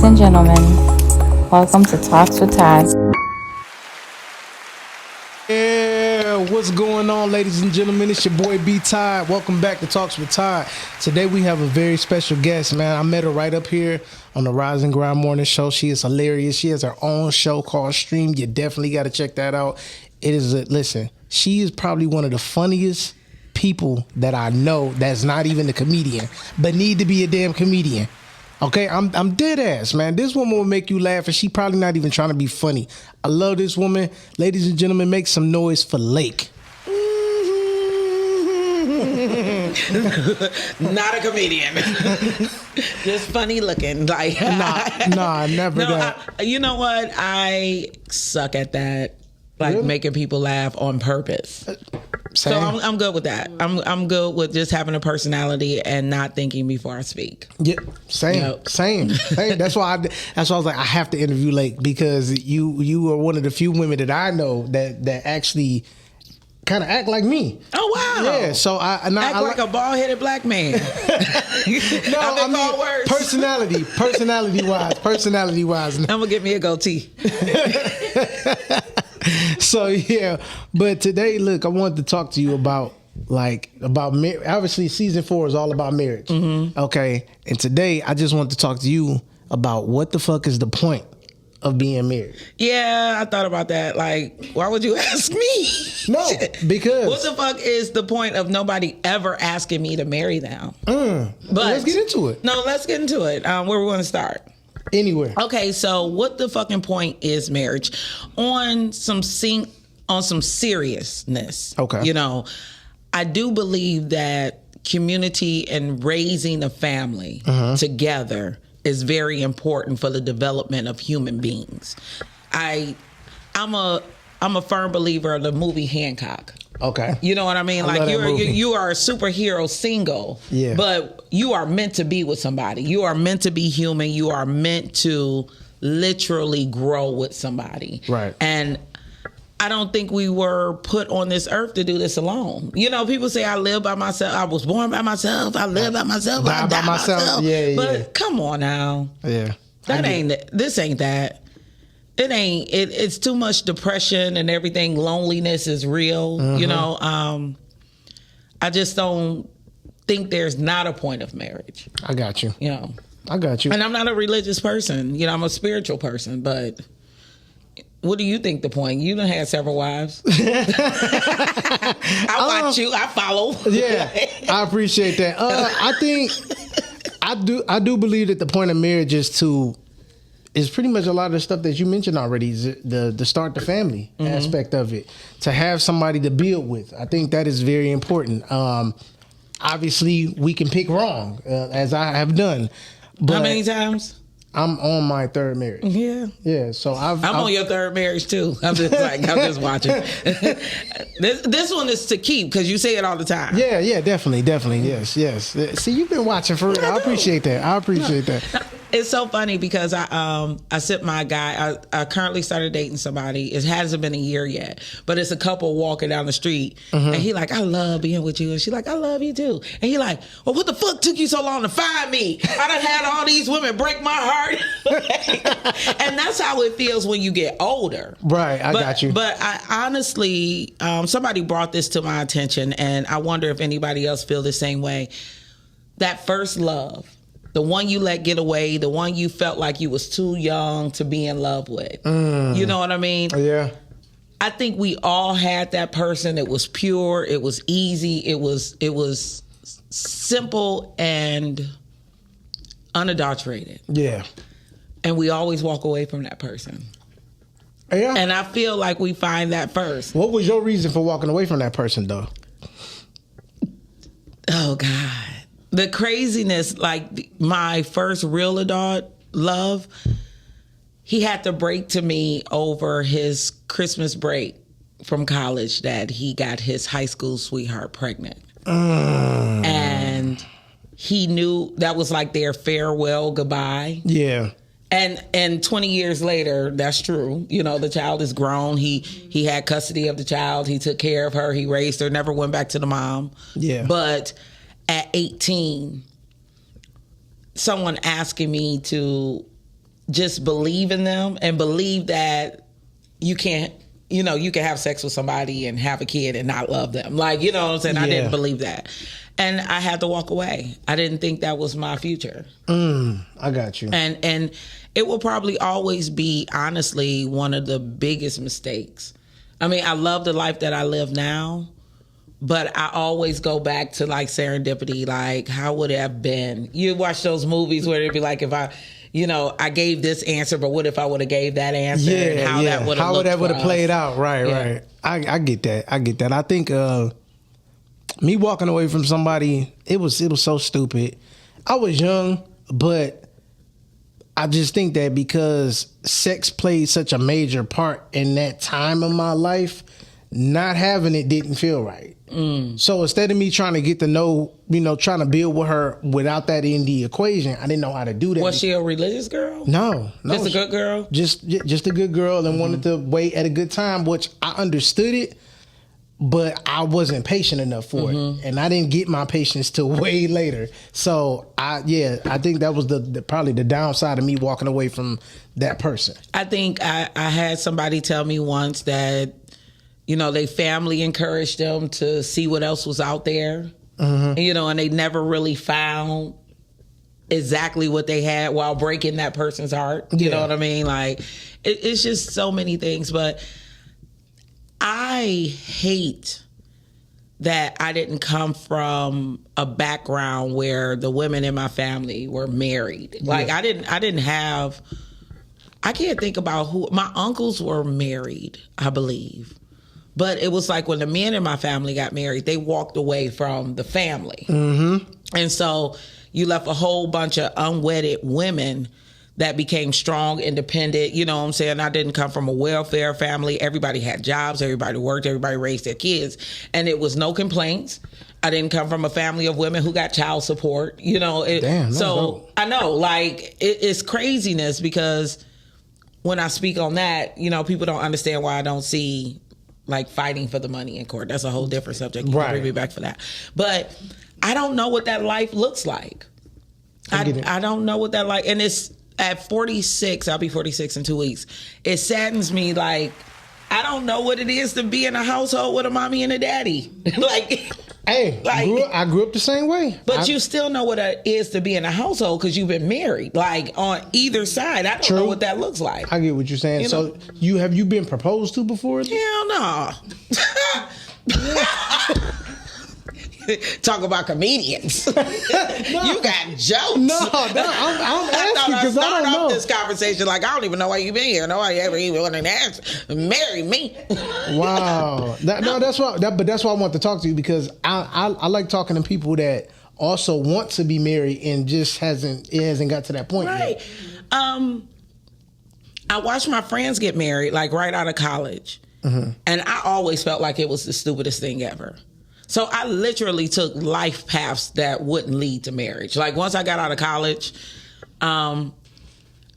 and gentlemen, welcome to Talks with Todd. Yeah, what's going on, ladies and gentlemen? It's your boy B Todd. Welcome back to Talks with Todd. Today we have a very special guest, man. I met her right up here on the Rise and Grind Morning Show. She is hilarious. She has her own show called Stream. You definitely got to check that out. Listen, she is probably one of the funniest people that I know that's not even a comedian, but need to be a damn comedian. Okay, I'm dead ass, man. This woman will make you laugh, and she probably not even trying to be funny. I love this woman. Ladies and gentlemen, make some noise for Lake. Not a comedian. Just funny looking. Like Nah, never that. You know what? I suck at that. Like Really? making people laugh on purpose. Same. So I'm good with that. I'm good with just having a personality and not thinking before I speak. Yeah, same, Yep. same. That's why I was like, I have to interview Lake because you are one of the few women that I know that actually kind of act like me. Oh wow! Yeah, so I Act like a bald-headed black man. no, I mean, worse. personality wise. I'm gonna get me a goatee. So yeah, but today, look, I wanted to talk to you about obviously season 4 is all about marriage. Mm-hmm. Okay, and today I just want to talk to you about what the fuck is the point of being married. Yeah, I thought about that. Like, why would you ask me? No, because what the fuck is the point of nobody ever asking me to marry them? But let's get into it. No, let's get into it. Where we want to start? Anywhere. Okay, so what the fucking point is marriage? On some seriousness. Okay. You know, I do believe that community and raising a family together is very important for the development of human beings. I'm a firm believer of the movie Hancock. Okay. You know what I mean? I Like love you are a superhero single, Yeah. but you are meant to be with somebody. You are meant to be human. You are meant to literally grow with somebody. Right. And I don't think we were put on this earth to do this alone. You know, people say I live by myself. I was born by myself. I live by myself. I die by myself. Yeah, but come on now. Yeah. This ain't that. It ain't. It's too much depression and everything. Loneliness is real. You know. I just don't think there's not a point of marriage. I got you. You know. I got you. And I'm not a religious person. You know, I'm a spiritual person. But what do you think the point? You done had several wives. I watch you. I follow. Yeah, I appreciate that. I think I do believe that the point of marriage is pretty much a lot of the stuff that you mentioned already. Is the start the family aspect of it, to have somebody to build with. I think that is very important. Obviously, we can pick wrong, as I have done. But how many times? I'm on my third marriage. Yeah. So I'm on your third marriage too. I'm just watching. This one is to keep because you say it all the time. Yeah, definitely. Yes. See, you've been watching for real. I appreciate that. It's so funny because I sent my guy. I currently started dating somebody. It hasn't been a year yet, but it's a couple walking down the street, and he like, I love being with you, and she like, I love you too, and he like, well, what the fuck took you so long to find me? I done had all these women break my heart, and that's how it feels when you get older. Right, I got you. But I honestly, somebody brought this to my attention, and I wonder if anybody else feel the same way. That first love. The one you let get away, the one you felt like you was too young to be in love with. You know what I mean? Yeah. I think we all had that person. It was pure. It was easy. It was simple and unadulterated. Yeah. And we always walk away from that person. Yeah. And I feel like we find that first. What was your reason for walking away from that person, though? Oh, God. The craziness, like my first real adult love, he had to break to me over his Christmas break from college that he got his high school sweetheart pregnant. And he knew that was like their farewell goodbye. Yeah. And 20 years later, that's true. You know, the child is grown. He had custody of the child. He took care of her. He raised her, never went back to the mom. Yeah. But at 18, someone asking me to just believe in them and believe that you can't, you know, you can have sex with somebody and have a kid and not love them. Like, you know what I'm saying? I didn't believe that. And I had to walk away. I didn't think that was my future. I got you. And it will probably always be, honestly, one of the biggest mistakes. I mean, I love the life that I live now, but I always go back to like serendipity, like how would it have been? You watch those movies where it'd be like, if I, you know, I gave this answer, but what if I would have gave that answer? And how that would have played out? Right. I get that. I think me walking away from somebody, it was so stupid. I was young, but I just think that because sex played such a major part in that time of my life, not having it didn't feel right. So instead of me trying to get to know, you know, trying to build with her without that in the equation, I didn't know how to do that. Was she a religious girl? No. Just a good girl? Just a good girl and wanted to wait at a good time, which I understood it, but I wasn't patient enough for it. And I didn't get my patience till way later. So I think that was the probably the downside of me walking away from that person. I think I had somebody tell me once that, you know, they family encouraged them to see what else was out there. You know, and they never really found exactly what they had while breaking that person's heart. You know what I mean? Like, it's just so many things. But I hate that I didn't come from a background where the women in my family were married. Like, I didn't have, I can't think about who, my uncles were married, I believe. But it was like when the men in my family got married, they walked away from the family. And so you left a whole bunch of unwedded women that became strong, independent. You know what I'm saying? I didn't come from a welfare family. Everybody had jobs. Everybody worked. Everybody raised their kids. And it was no complaints. I didn't come from a family of women who got child support. You know, so I know, like, it's craziness because when I speak on that, you know, people don't understand why I don't see like fighting for the money in court. That's a whole different subject. You can bring me back for that. But I don't know what that life looks like. I don't know what that like. And it's at 46, I'll be 46 in 2 weeks. It saddens me, like, I don't know what it is to be in a household with a mommy and a daddy. Like, hey, like, I grew up the same way. But you still know what it is to be in a household because you've been married. Like, on either side, I don't know what that looks like. I get what you're saying. So have you been proposed to before? Hell no. Talk about comedians. You got jokes. No, I'm asking because I don't know. Off this conversation like, I don't even know why you been here. Nobody ever even wanted to answer. Marry me. Wow. That's why. But that's why I want to talk to you, because I like talking to people that also want to be married and just hasn't got to that point yet. I watched my friends get married like right out of college, and I always felt like it was the stupidest thing ever. So I literally took life paths that wouldn't lead to marriage. Like, once I got out of college, I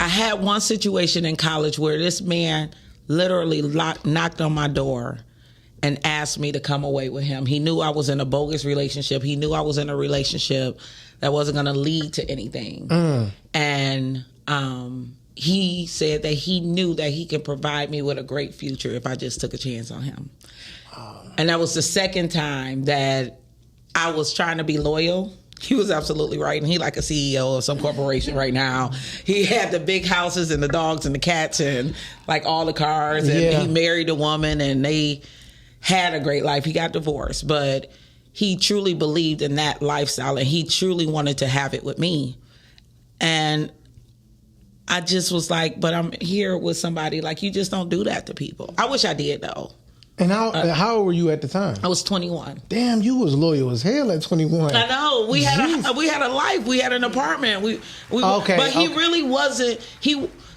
had one situation in college where this man literally knocked on my door and asked me to come away with him. He knew I was in a bogus relationship. He knew I was in a relationship that wasn't going to lead to anything. And he said that he knew that he could provide me with a great future if I just took a chance on him. And that was the second time that I was trying to be loyal. He was absolutely right. And he like a CEO of some corporation right now. He had the big houses and the dogs and the cats and like all the cars. And he married a woman and they had a great life. He got divorced, but he truly believed in that lifestyle and he truly wanted to have it with me. And I just was like, but I'm here with somebody. Like, you just don't do that to people. I wish I did, though. And how old were you at the time? I was 21. Damn, you was loyal as hell at 21. I know. We had a life. We had an apartment. But he really wasn't.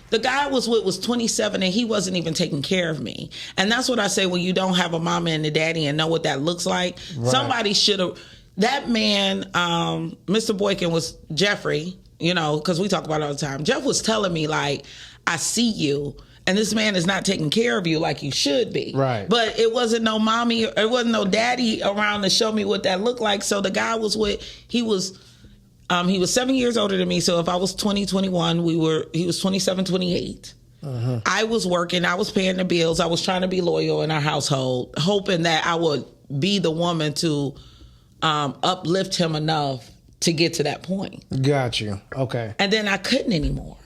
The guy I was with was 27 and he wasn't even taking care of me. And that's what I say, when you don't have a mama and a daddy and know what that looks like. Right. Somebody should have. That man, Mr. Boykin, was Jeffrey, you know, because we talk about it all the time. Jeff was telling me, like, I see you. And this man is not taking care of you like you should be. Right. But it wasn't no mommy, it wasn't no daddy around to show me what that looked like. So the guy he was He was 7 years older than me. So if I was 20, 21, he was 27, 28. I was working. I was paying the bills. I was trying to be loyal in our household, hoping that I would be the woman to uplift him enough to get to that point. Got you. Okay. And then I couldn't anymore.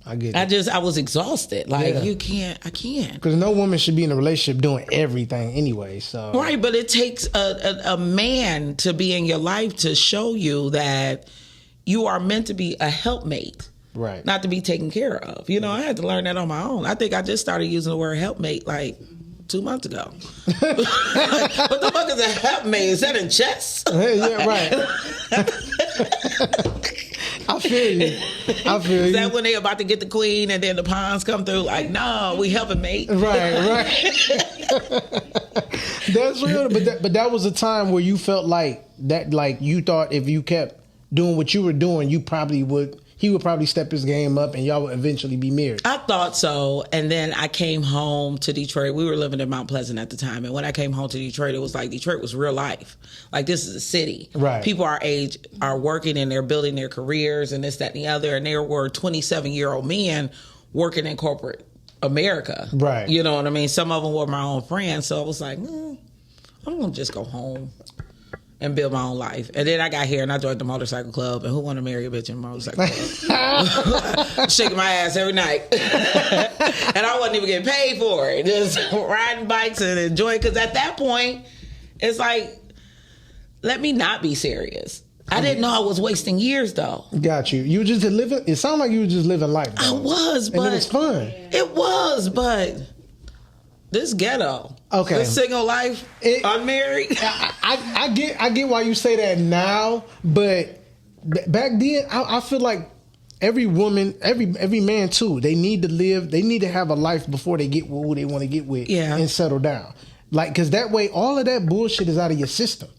I get it. I was exhausted. Like, I can't. Because no woman should be in a relationship doing everything anyway. So Right, but it takes a man to be in your life to show you that you are meant to be a helpmate. Right. Not to be taken care of. You know, I had to learn that on my own. I think I just started using the word helpmate like 2 months ago. What the fuck is a helpmate? Is that in chess? Yeah, right. I feel you. Is that when they about to get the queen and then the pawns come through? Like, no, we helping mate. Right. That's real. But that was a time where you felt like that, like you thought if you kept doing what you were doing, he would probably step his game up and y'all would eventually be married. I thought so. And then I came home to Detroit. We were living in Mount Pleasant at the time. And when I came home to Detroit, it was like Detroit was real life. Like, this is a city. Right. People our age are working and they're building their careers and this, that, and the other. And there were 27-year-old men working in corporate America. Right. You know what I mean? Some of them were my own friends. So I was like, I'm going to just go home and build my own life. And then I got here and I joined the motorcycle club. And who want to marry a bitch in a motorcycle club? Shaking my ass every night. And I wasn't even getting paid for it. Just riding bikes and enjoying. Because at that point, it's like, let me not be serious. I didn't know I was wasting years, though. Got you. You were just living. It sounded like you were just living life, though. I was, but... And it was fun. It was, but... This ghetto. Okay. This single life, unmarried. I get why you say that now, but back then, I feel like every woman, every man too, they need to live, they need to have a life before they get with who they want to get with and settle down. Like, because that way, all of that bullshit is out of your system.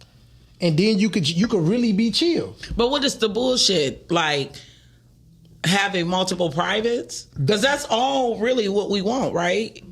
And then you could really be chill. But what is the bullshit? Like, having multiple privates? Because that's all really what we want, right?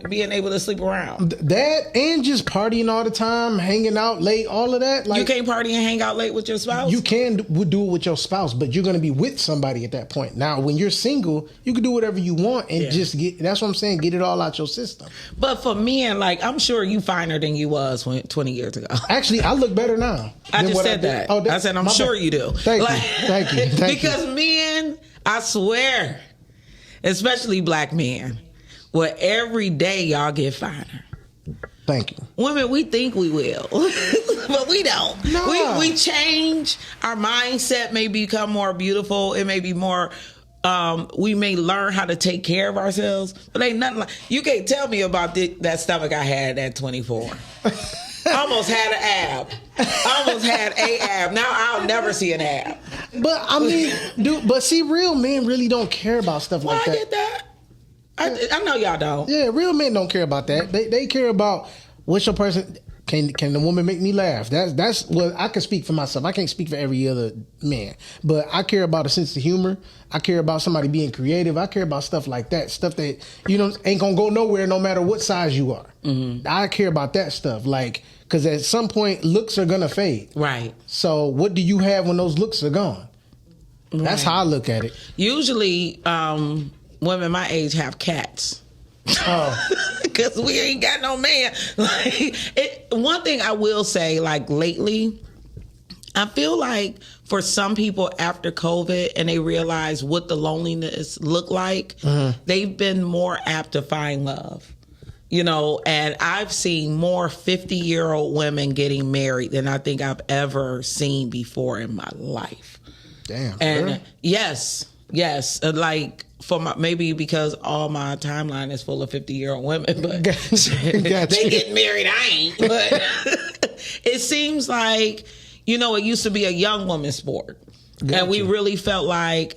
Being able to sleep around. That and just partying all the time, hanging out late, all of that. Like, you can't party and hang out late with your spouse? You can do it with your spouse, but you're going to be with somebody at that point. Now, when you're single, you can do whatever you want and just that's what I'm saying, get it all out your system. But for men, like, I'm sure you finer than you was 20 years ago. Actually, I look better now. I just said that. Oh, I said, I'm sure you do. Thank you. Because men, I swear, especially black men, well, every day y'all get finer. Thank you. Women, we think we will, but we don't. No. We change. Our mindset may become more beautiful. It may be more, we may learn how to take care of ourselves, but ain't nothing like, you can't tell me about that stomach I had at 24. I almost had an ab. I almost had a ab. Now I'll never see an ab. But I mean, but see, real men really don't care about stuff like that. I get that. I know y'all don't. Yeah, real men don't care about that. They care about what's your person. Can the woman make me laugh? That's well, I can speak for myself. I can't speak for every other man, but I care about a sense of humor. I care about somebody being creative. I care about stuff like that. Stuff that ain't gonna go nowhere no matter what size you are. Mm-hmm. I care about that stuff, like, because at some point looks are gonna fade. Right. So what do you have when those looks are gone? Right. That's how I look at it. Usually, women my age have cats. Oh, because we ain't got no man. Like, one thing I will say, like, lately, I feel like for some people after COVID and they realize what the loneliness look like, they've been more apt to find love. And I've seen more 50-year-old women getting married than I think I've ever seen before in my life. Damn. And really? Yes. Like, maybe because all my timeline is full of 50-year-old women, but they get married, I ain't. But it seems like, it used to be a young woman's sport. Gotcha. And we really felt like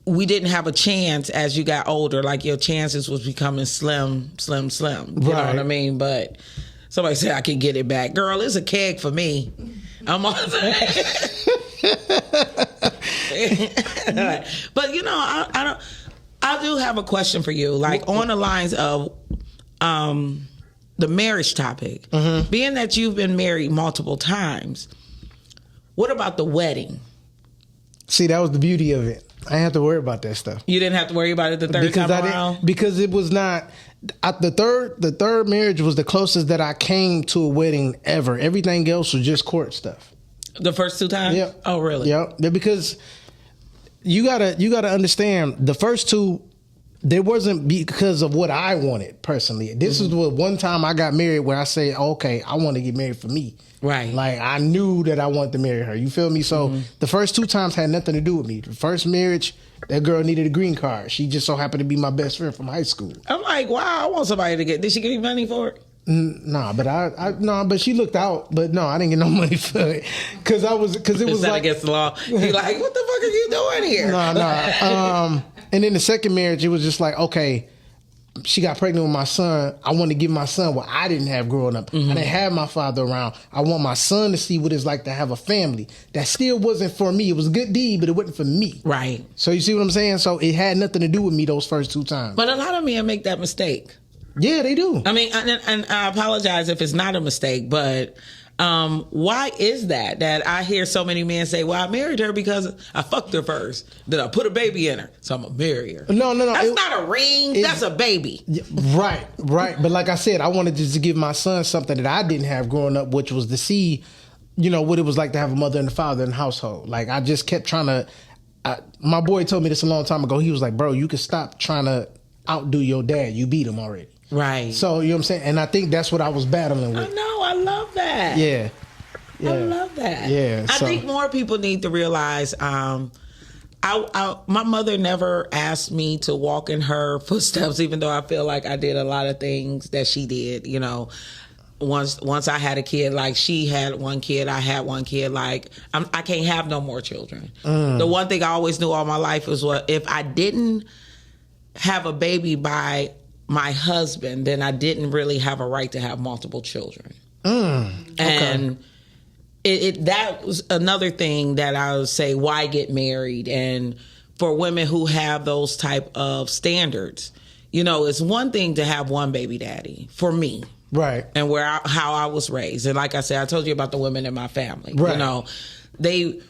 we didn't have a chance as you got older. Like, your chances was becoming slim. You know what I mean? But somebody said I can get it back. Girl, it's a keg for me. I'm on But I do have a question for you, like on the lines of the marriage topic. Mm-hmm. Being that you've been married multiple times, What about the wedding? See, that was the beauty of it. I didn't have to worry about that stuff. You didn't have to worry about it the third time around? Because it was not... the third marriage was the closest that I came to a wedding ever. Everything else was just court stuff. The first 2 times? Yep. Oh, really? Yep. Because you gotta understand, the first 2, there wasn't because of what I wanted personally. This is what one time I got married where I say, okay, I want to get married for me. Right. Like, I knew that I wanted to marry her. You feel me? So the first 2 times had nothing to do with me. The first marriage, that girl needed a green card. She just so happened to be my best friend from high school. I'm like, wow, I want somebody to get... Did she give you money for it? Nah, but she looked out. But no, I didn't get no money for it because it was like against the law. You like, what the fuck are you doing here? Nah. And then the second marriage, it was just like, okay, she got pregnant with my son. I want to give my son what I didn't have growing up. I didn't have my father around. I want my son to see what it's like to have a family. That still wasn't for me. It was a good deed, but it wasn't for me. Right. So you see what I'm saying? So it had nothing to do with me those first 2 times. But a lot of men make that mistake. Yeah, they do. I mean, and I apologize if it's not a mistake, but why is that I hear so many men say, well, I married her because I fucked her first, then I put a baby in her, so I'm gonna marry her. No. That's not a ring. That's a baby. Right. But like I said, I wanted just to give my son something that I didn't have growing up, which was to see, what it was like to have a mother and a father in the household. Like, I just kept trying to... my boy told me this a long time ago. He was like, bro, you can stop trying to outdo your dad. You beat him already. Right. So, you know what I'm saying? And I think that's what I was battling with. I know. I love that. Yeah. I love that. Yeah. I think more people need to realize, my mother never asked me to walk in her footsteps, even though I feel like I did a lot of things that she did, Once I had a kid, like she had one kid, I had one kid, like I can't have no more children. The one thing I always knew all my life was if I didn't have a baby by my husband, then I didn't really have a right to have multiple children. And that was another thing that I would say, why get married? And for women who have those type of standards, it's one thing to have one baby daddy for me. Right. And how I was raised. And like I said, I told you about the women in my family. Right. They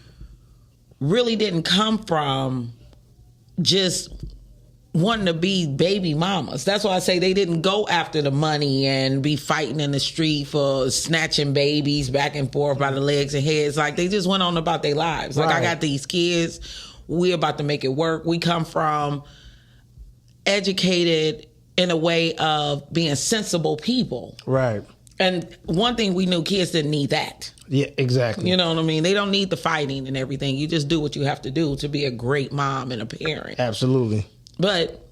really didn't come from just wanting to be baby mamas. That's why I say they didn't go after the money and be fighting in the street for snatching babies back and forth by the legs and heads. Like, they just went on about their lives. Like, I got these kids. We're about to make it work. We come from educated in a way of being sensible people. Right. And one thing we knew, kids didn't need that. Yeah, exactly. You know what I mean? They don't need the fighting and everything. You just do what you have to do to be a great mom and a parent. Absolutely. But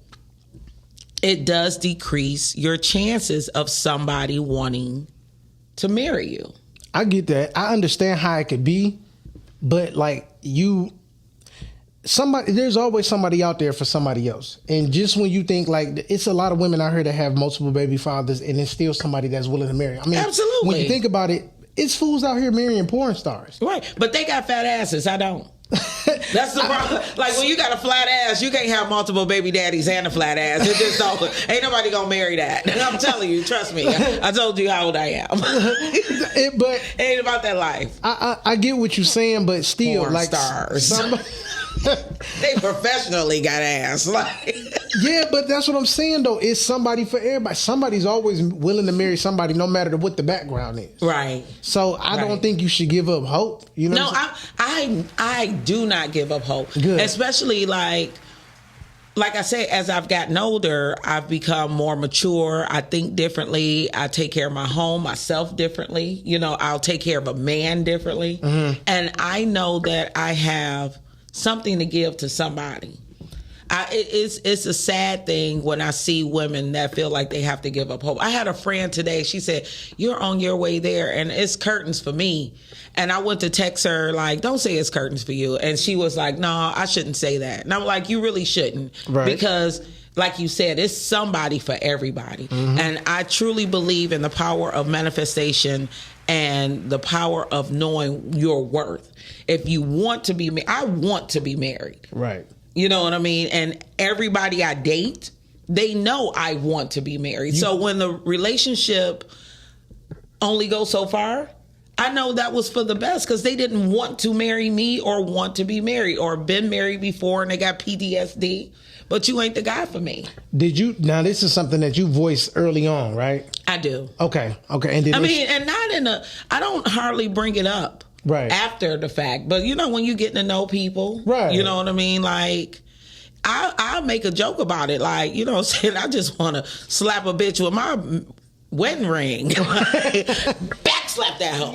it does decrease your chances of somebody wanting to marry you. I get that. I understand how it could be, but there's always somebody out there for somebody else. And just when you think, like, it's a lot of women out here that have multiple baby fathers and there's still somebody that's willing to marry. I mean, absolutely. When you think about it, it's fools out here marrying porn stars. Right. But they got fat asses. I don't. That's the problem. Like, when you got a flat ass, you can't have multiple baby daddies and a flat ass. It just don't. Ain't nobody gonna marry that. I'm telling you, trust me. I told you how old I am. But ain't about that life. I get what you're saying, but still, porn like stars. They professionally got ass. Like, yeah, but that's what I'm saying though. It's somebody for everybody. Somebody's always willing to marry somebody, no matter what the background is. Right. So I don't think you should give up hope. No, I do not give up hope. Good. Especially like I say, as I've gotten older, I've become more mature. I think differently. I take care of my home, myself differently. I'll take care of a man differently. Mm-hmm. And I know that I have something to give to somebody. It's a sad thing when I see women that feel like they have to give up hope. I had a friend today, she said, you're on your way there and it's curtains for me. And I went to text her like, don't say it's curtains for you. And she was like, no, I shouldn't say that. And I'm like, you really shouldn't. Right. Because like you said, it's somebody for everybody. Mm-hmm. And I truly believe in the power of manifestation and the power of knowing your worth. If you want to be I want to be married. Right. You know what I mean? And everybody I date, they know I want to be married. So when the relationship only goes so far, I know that was for the best because they didn't want to marry me or want to be married or been married before and they got PTSD. But you ain't the guy for me. Did you? Now this is something that you voiced early on, right? I do. Okay. And then and not in a. I don't hardly bring it up right after the fact. But you know when you getting to know people, right? You know what I mean, like. I'll make a joke about it, like, you know what I'm saying? I just want to slap a bitch with my wedding ring. Backslap that hoe.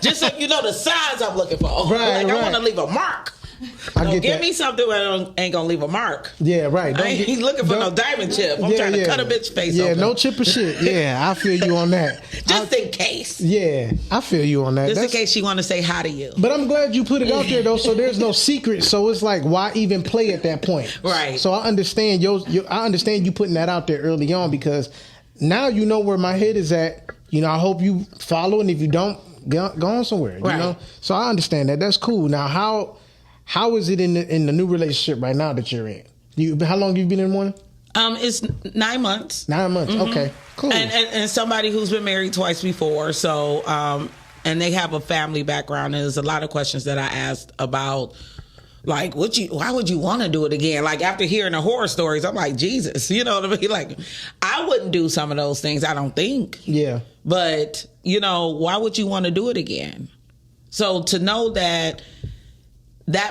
Just so you know the size I'm looking for. Right, I want to leave a mark. Don't give me something where I ain't going to leave a mark. Yeah, right. I ain't looking for no diamond chip. I'm trying to cut a bitch face open. Yeah, no chip or shit. Yeah, I feel you on that. Just in case. Yeah, I feel you on that. Just in case she want to say hi to you. But I'm glad you put it out there, though, so there's no secret. So it's like, why even play at that point? Right. So I understand I understand you putting that out there early on because now you know where my head is at. You know, I hope you follow, and if you don't, go on somewhere. Right. You know? So I understand that. That's cool. Now, how is it in the new relationship right now that you're in? How long have you been in one? It's 9 months. 9 months. Mm-hmm. Okay, cool. And somebody who's been married twice before. So, and they have a family background. And there's a lot of questions that I asked about, like, why would you want to do it again? Like, after hearing the horror stories, I'm like, Jesus, you know what I mean? Like, I wouldn't do some of those things, I don't think. Yeah. But, you know, why would you want to do it again? So to know that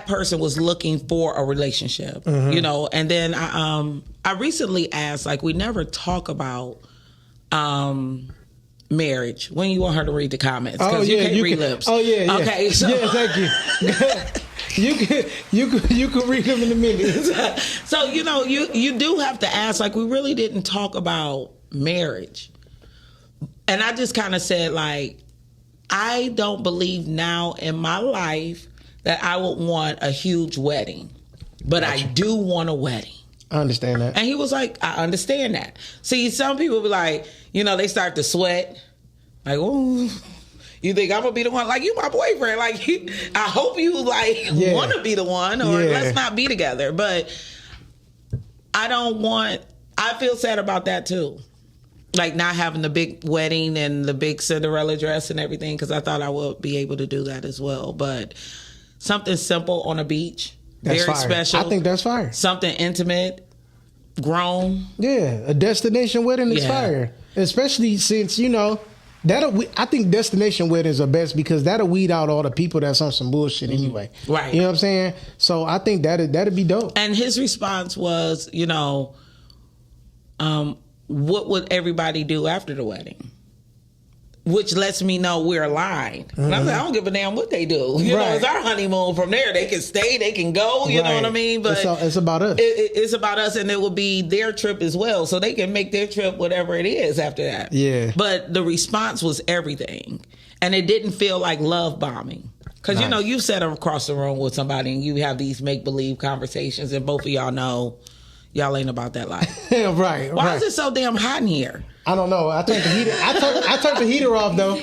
person was looking for a relationship, you know, and then I recently asked, like, we never talk about marriage. When you want her to read the comments, because you can't read lips. Oh yeah. Okay, so yeah, thank you. you can read them in a minute. So you know, you do have to ask. Like, we really didn't talk about marriage, and I just kind of said, like, I don't believe now in my life that I would want a huge wedding, but I do want a wedding. I understand that. And he was like, I understand that. See, some people be like, you know, they start to sweat. Like, oh, you think I'm going to be the one? Like, you my boyfriend. Like, I hope you, like, want to be the one, or let's not be together. But I feel sad about that, too. Like, not having the big wedding and the big Cinderella dress and everything, because I thought I would be able to do that as well. But something simple on a beach. That's very fire. special. I think that's fire. Something intimate, grown. Yeah, a destination wedding is fire. Especially since, you know, I think destination weddings are best because that'll weed out all the people that's on some bullshit anyway. Right. You know what I'm saying? So I think that'd be dope. And his response was, you know, what would everybody do after the wedding? Which lets me know we're aligned. And I said, I don't give a damn what they do. You know, it's our honeymoon from there. They can stay, they can go, you know what I mean? But it's about us. It's about us, and it will be their trip as well. So they can make their trip whatever it is after that. Yeah. But the response was everything. And it didn't feel like love bombing. Because, you know, you sat across the room with somebody and you have these make-believe conversations, and both of y'all know y'all ain't about that life. Right. Why is it so damn hot in here? I don't know. I turned the heater. I turned the heater off though.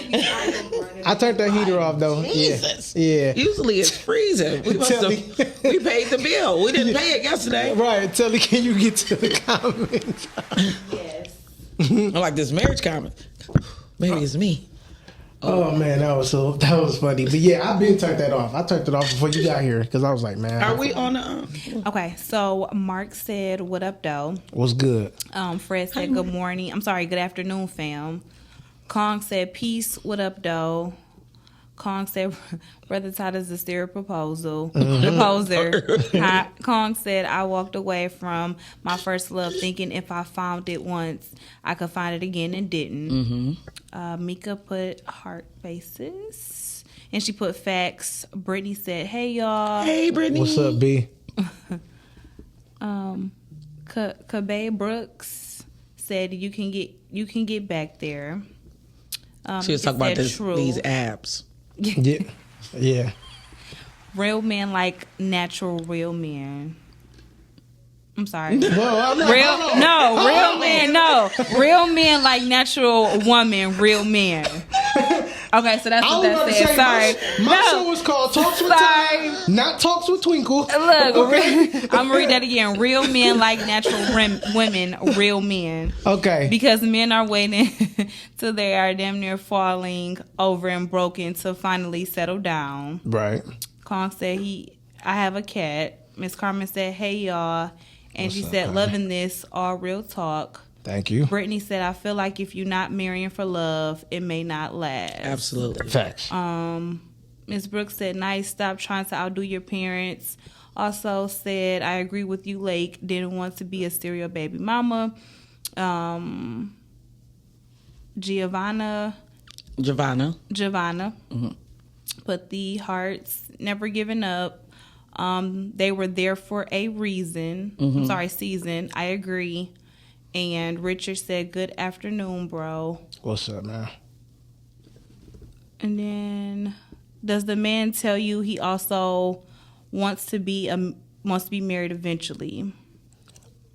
I turned that heater off though. Jesus. Yeah. Usually it's freezing. We paid the bill. We didn't pay it yesterday. Right. Telly, can you get to the comments? Yes. I like this marriage comment. Maybe it's me. Oh man, that was funny. But yeah, I've been turned that off. I turned it off before you got here because I was like, man. Are we on the? Okay, so Mark said, "What up, though?" What's good? Fred said, "Good morning." I'm sorry, good afternoon, fam. Kong said, "Peace. What up, though?" Kong said, "Brother Todd is a serial proposer." Kong said, "I walked away from my first love thinking if I found it once, I could find it again and didn't." Mika put heart faces. And she put facts. Brittany said, "Hey, y'all." Hey, Brittany. What's up, B? Kabe Brooks said, you can get back there." She was talking about these abs. Yeah. Real men like natural real men. I'm sorry. Well, real men like natural woman, real men. Okay, so that's I what was about that to said. say, Sorry. my show is called Talks with Ty, not Talks with Twinkle. Look, I'm going to read that again. Real men like natural women, real men. Okay. Because men are waiting till they are damn near falling over and broken to finally settle down. Right. Kong said I have a cat. Miss Carmen said, hey, y'all. And What's she up, said, Carmen? loving this, all real talk. Thank you. Brittany said, I feel like if you're not marrying for love, it may not last. Absolutely. Facts. Miss Brooks said, nice, stop trying to outdo your parents. Also said, I agree with you, Lake. Didn't want to be a serial baby mama. Giovanna. Mm-hmm. Put the hearts, never giving up. They were there for a reason. I'm sorry, season. I agree. And Richard said, good afternoon, bro. What's up, man? And then, does the man tell you he also wants to be married eventually?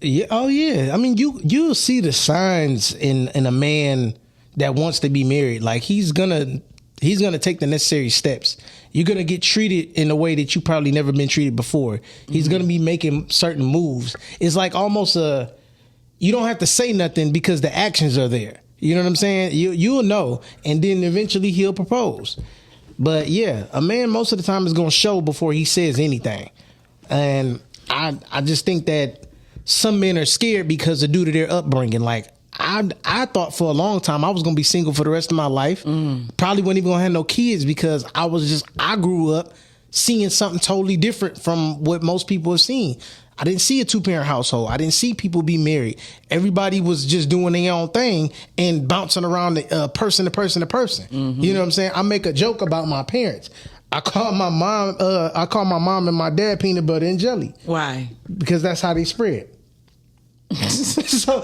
Yeah. Oh, yeah. I mean, you'll see the signs in a man that wants to be married. Like he's gonna take the necessary steps. You're gonna get treated in a way that you probably never been treated before. He's gonna be making certain moves. It's like almost you don't have to say nothing because the actions are there. You know what I'm saying? You'll know, and then eventually he'll propose. But yeah, a man most of the time is gonna show before he says anything, and I just think that some men are scared because due to their upbringing. Like I thought for a long time I was gonna be single for the rest of my life. Probably wasn't even gonna have no kids because I grew up seeing something totally different from what most people have seen. I didn't see a 2-parent household. I didn't see people be married. Everybody was just doing their own thing and bouncing around person to person to person. You know what I'm saying? I make a joke about my parents. I call my mom and my dad peanut butter and jelly. Why? Because that's how they spread. so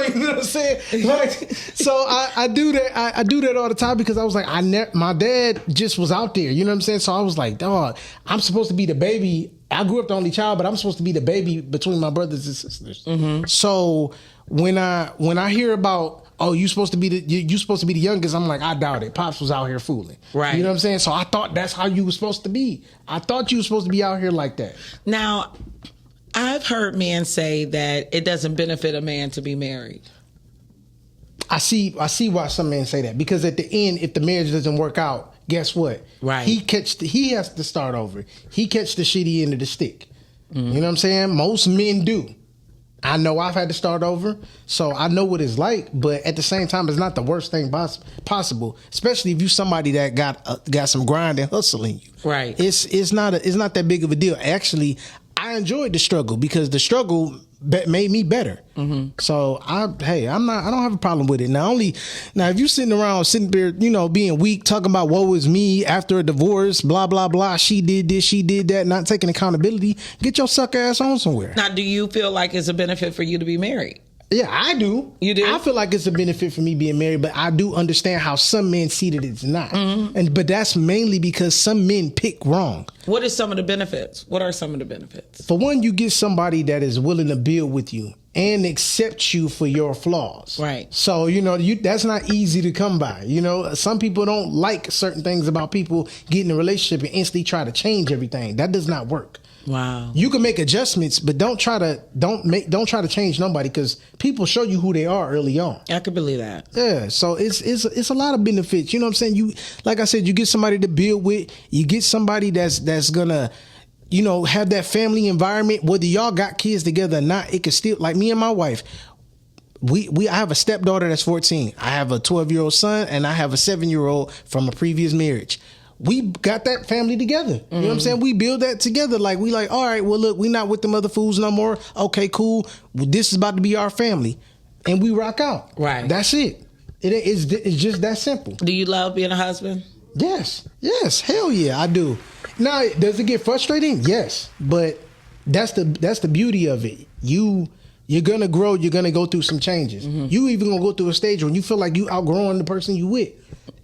you know what I'm saying? Like, so I do that. I do that all the time because I was like, my dad just was out there. You know what I'm saying? So I was like, dog, I'm supposed to be the baby. I grew up the only child, but I'm supposed to be the baby between my brothers and sisters. So when I hear about, oh, you supposed to be the youngest, I'm like, I doubt it. Pops was out here fooling. Right. You know what I'm saying? So I thought that's how you were supposed to be. I thought you were supposed to be out here like that. Now, I've heard men say that it doesn't benefit a man to be married. I see why some men say that, because at the end, if the marriage doesn't work out, guess what? Right. He has to start over. He catch the shitty end of the stick. You know what I'm saying? Most men do. I know I've had to start over, so I know what it's like. But at the same time, it's not the worst thing possible, especially if you somebody that got some grind and hustle in you. Right. It's not that big of a deal. Actually, I enjoyed the struggle because the struggle made me better. So I don't have a problem with it. Now if you sitting there, being weak, talking about woe is me after a divorce, blah blah blah, she did this, she did that, not taking accountability, get your sucker ass on somewhere. Now, do you feel like it's a benefit for you to be married? Yeah, I do. You do? I feel like it's a benefit for me being married, but I do understand how some men see that it's not. But that's mainly because some men pick wrong. What are some of the benefits? What are some of the benefits? For one, you get somebody that is willing to build with you and accept you for your flaws. Right. So, that's not easy to come by. Some people don't like certain things about people getting in a relationship and instantly try to change everything. That does not work. Wow. You can make adjustments, but don't try to change nobody, because people show you who they are early on. I could believe that. Yeah, so it's a lot of benefits. You know what I'm saying? You, like I said, you get somebody to build with. You get somebody that's gonna, have that family environment. Whether y'all got kids together or not, it could still, like me and my wife. I have a stepdaughter that's 14. I have a 12-year-old son, and I have a 7-year-old from a previous marriage. We got that family together. You know what I'm saying? We build that together. Like, we like, all right, well, look, we not with them other fools no more. Okay, cool. This is about to be our family. And we rock out. Right. That's it. It's just that simple. Do you love being a husband? Yes. Hell yeah, I do. Now, does it get frustrating? Yes. But that's the beauty of it. You're going to grow. You're going to go through some changes. You even going to go through a stage when you feel like you outgrowing the person you with.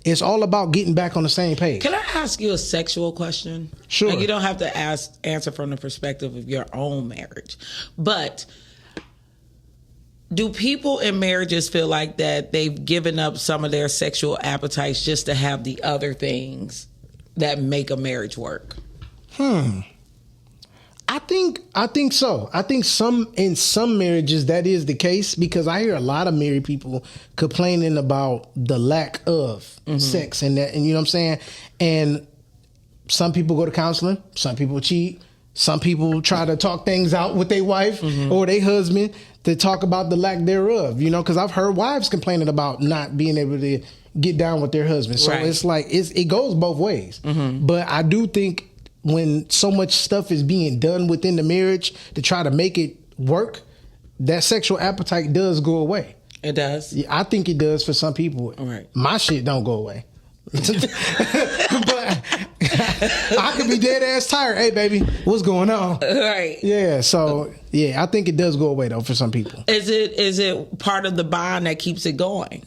It's all about getting back on the same page. Can I ask you a sexual question? Sure. And you don't have to answer from the perspective of your own marriage. But Do people in marriages feel like that they've given up some of their sexual appetites just to have the other things that make a marriage work? I think so. I think in some marriages that is the case, because I hear a lot of married people complaining about the lack of sex and that, and you know what I'm saying? And some people go to counseling, some people cheat, some people try to talk things out with their wife or their husband to talk about the lack thereof, you know, because I've heard wives complaining about not being able to get down with their husband. So it's like, it goes both ways. But I do think when so much stuff is being done within the marriage to try to make it work, that sexual appetite does go away. It does? Yeah, I think it does for some people. Right. My shit don't go away. But I could be dead ass tired. Hey, baby, what's going on? Right. Yeah. So yeah, I think it does go away though for some people. Is it part of the bond that keeps it going?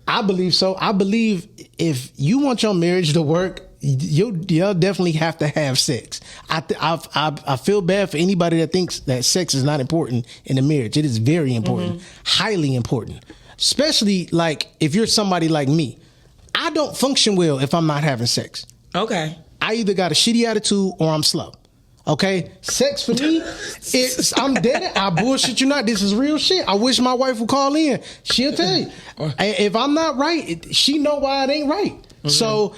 I believe so. I believe if you want your marriage to work, you'll definitely have to have sex. I feel bad for anybody that thinks that sex is not important in a marriage. It is very important, highly important. Especially like if you're somebody like me. I don't function well if I'm not having sex. Okay. I either got a shitty attitude or I'm slow. Okay? Sex for me, I'm dead. I bullshit you not. This is real shit. I wish my wife would call in. She'll tell you. If I'm not right, she know why it ain't right. So,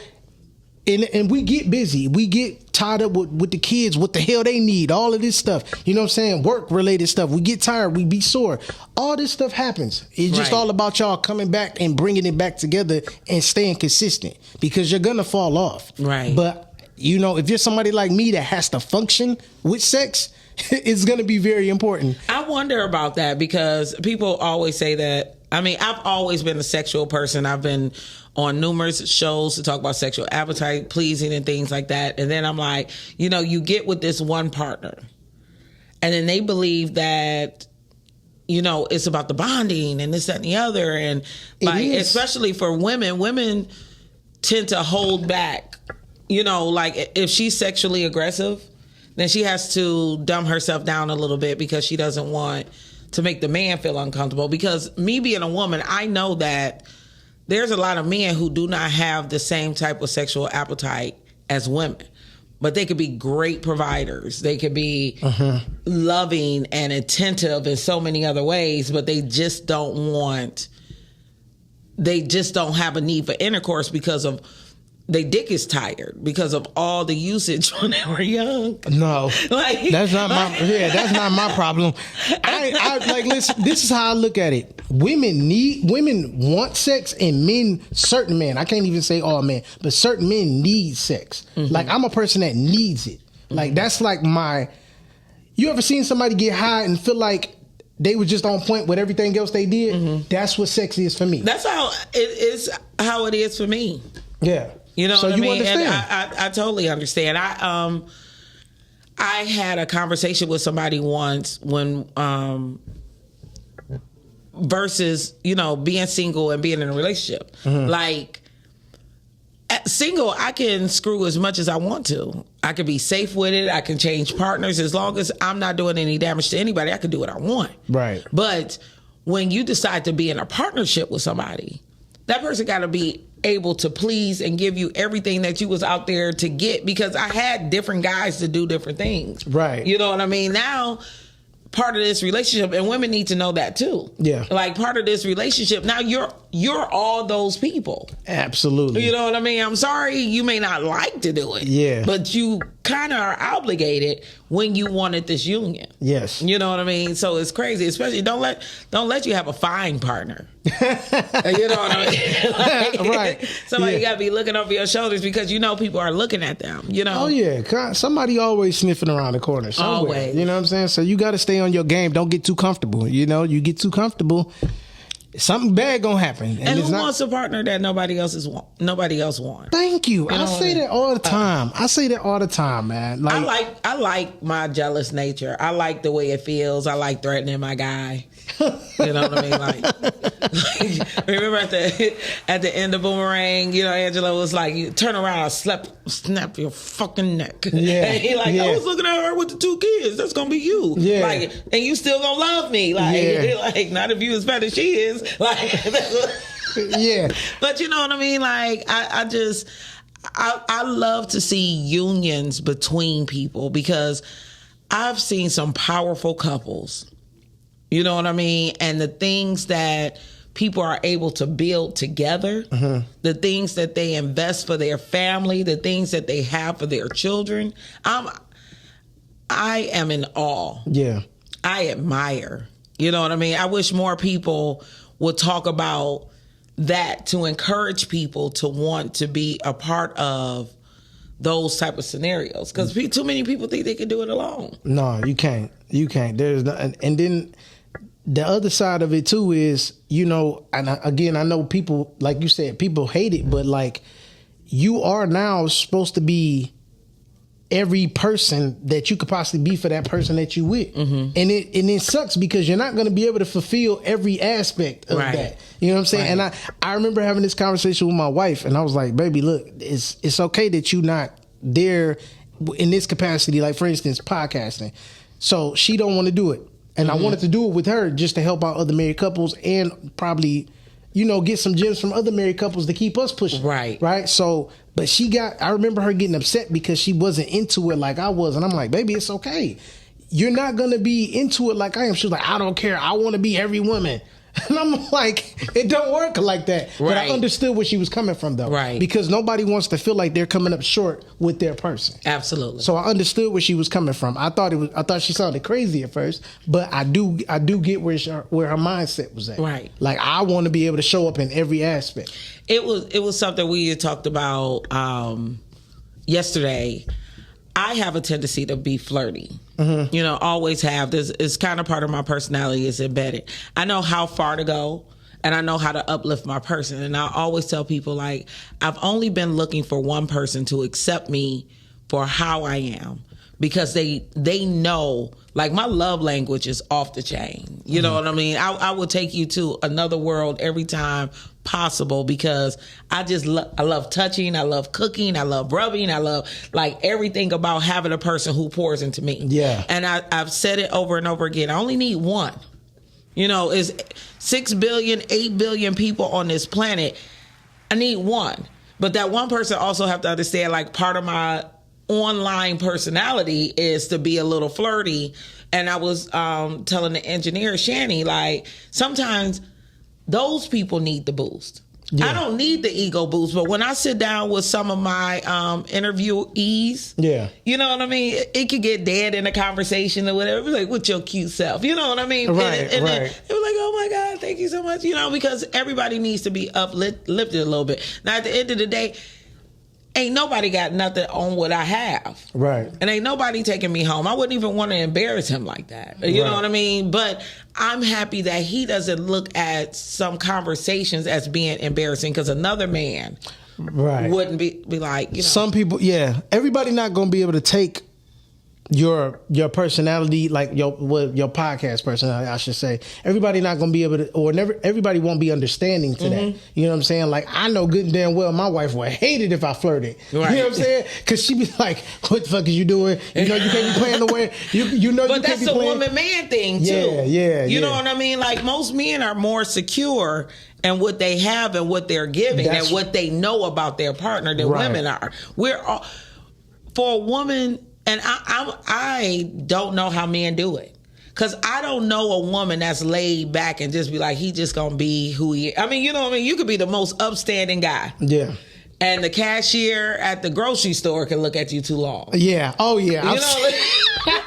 and we get busy. We get tied up with the kids, what the hell they need, all of this stuff. You know what I'm saying? Work related stuff. We get tired. We be sore. All this stuff happens. It's just all about y'all coming back and bringing it back together and staying consistent, because you're going to fall off. Right. But, you know, if you're somebody like me that has to function with sex, it's going to be very important. I wonder about that, because people always say that. I mean, I've always been a sexual person. I've been on numerous shows to talk about sexual appetite, pleasing, and things like that. And then I'm like, you know, you get with this one partner, and then they believe that, you know, it's about the bonding and this, that, and the other. And like, especially for women tend to hold back. You know, like if she's sexually aggressive, then she has to dumb herself down a little bit because she doesn't want to make the man feel uncomfortable. Because me being a woman, I know that there's a lot of men who do not have the same type of sexual appetite as women, but they could be great providers. They could be loving and attentive in so many other ways, but they just don't have a need for intercourse because of their dick is tired because of all the usage when they were young. No, that's not my problem. I like, listen, this is how I look at it. Women want sex, and certain men, I can't even say all men, but certain men need sex. Like, I'm a person that needs it. Like, that's like you ever seen somebody get high and feel like they were just on point with everything else they did? That's what sex is for me. That's how it is for me. Yeah. You know, so what I mean? Understand. And I totally understand. I had a conversation with somebody once when versus, you know, being single and being in a relationship. Like, single, I can screw as much as I want to. I can be safe with it. I can change partners as long as I'm not doing any damage to anybody. I can do what I want. Right. But when you decide to be in a partnership with somebody, that person got to be able to please and give you everything that you was out there to get, because I had different guys to do different things. Right. You know what I mean? Now, part of this relationship, and women need to know that too. Yeah. Like, part of this relationship, now you're all those people. Absolutely. You know what I mean? I'm sorry you may not like to do it. Yeah. But you kind of are obligated when you wanted this union. Yes. You know what I mean? So it's crazy. Especially don't let you have a fine partner. You know what I mean? Like, right. Somebody got to be looking over your shoulders, because you know people are looking at them. You know. Oh yeah. Somebody always sniffing around the corner somewhere. Always. You know what I'm saying? So you got to stay on your game. Don't get too comfortable. You know, you get too comfortable, something bad gonna happen. And it's who not, wants a partner that nobody else wants? Thank you. I know say that all the time. I say that all the time, man. Like, I like my jealous nature. I like the way it feels. I like threatening my guy. You know what I mean? Like remember at the end of Boomerang, you know, Angela was like, "You turn around, I'll snap your fucking neck." Yeah. And he like, I was looking at her with the 2 kids. That's gonna be you. Yeah. Like, and you still gonna love me. Like, like not if you as bad as she is. Like, yeah. But you know what I mean? Like, I love to see unions between people because I've seen some powerful couples. You know what I mean? And the things that people are able to build together, the things that they invest for their family, the things that they have for their children, I am in awe. Yeah. I admire. You know what I mean? I wish more people would talk about that to encourage people to want to be a part of those type of scenarios, because too many people think they can do it alone. No, you can't. You can't. There's not, and then the other side of it too is, you know, and again, I know people, like you said, people hate it, but like, you are now supposed to be every person that you could possibly be for that person that you with. And it sucks because you're not going to be able to fulfill every aspect of that. You know what I'm saying? Right. And I remember having this conversation with my wife, and I was like, baby, look, it's okay that you not there in this capacity, like for instance, podcasting. So she don't want to do it. And I wanted to do it with her just to help out other married couples and probably, you know, get some gems from other married couples to keep us pushing. Right. Right. So, but I remember her getting upset because she wasn't into it like I was. And I'm like, baby, it's okay. You're not going to be into it like I am. She was like, I don't care. I want to be every woman. And I'm like, it don't work like that. Right. But I understood where she was coming from, though. Right. Because nobody wants to feel like they're coming up short with their person. Absolutely. So I understood where she was coming from. I thought she sounded crazy at first, but I do get where her mindset was at. Right. Like, I want to be able to show up in every aspect. It was something we had talked about yesterday. I have a tendency to be flirty. You know, always have. It's kind of part of my personality. It's embedded. I know how far to go, and I know how to uplift my person. And I always tell people, like, I've only been looking for one person to accept me for how I am, because they know, like, my love language is off the chain. You know what I mean? I will take you to another world every time possible, because I just I love touching, I love cooking, I love rubbing, I love, like, everything about having a person who pours into me. Yeah. And I've said it over and over again. I only need one. You know, it's 6 billion, 8 billion people on this planet. I need one. But that one person also have to understand, like, part of my online personality is to be a little flirty. And I was telling the engineer, Shani, like, sometimes those people need the boost. Yeah. I don't need the ego boost, but when I sit down with some of my interviewees, you know what I mean? It could get dead in a conversation or whatever. Like, with your cute self, you know what I mean? Right, and then it was like, oh my God, thank you so much. You know, because everybody needs to be uplifted a little bit. Now, at the end of the day, ain't nobody got nothing on what I have. Right. And ain't nobody taking me home. I wouldn't even want to embarrass him like that. You know what I mean? But I'm happy that he doesn't look at some conversations as being embarrassing, because another man wouldn't be like, you know. Some people, everybody not going to be able to take your personality, like your podcast personality, I should say. Everybody not gonna be able to, or never. Everybody won't be understanding to that. You know what I'm saying? Like, I know good and damn well my wife would hate it if I flirted. Right. You know what I'm saying? Because she be like, "What the fuck is you doing? You know you can't be playing the way you know." But you that's can't be a woman man thing too. You know what I mean? Like, most men are more secure in what they have and what they're giving and what they know about their partner than women are. We're all, for a woman. And I don't know how men do it. Because I don't know a woman that's laid back and just be like, he just going to be who he is. I mean, you know what I mean? You could be the most upstanding guy. Yeah. And the cashier at the grocery store can look at you too long. Yeah. Oh, yeah. You know,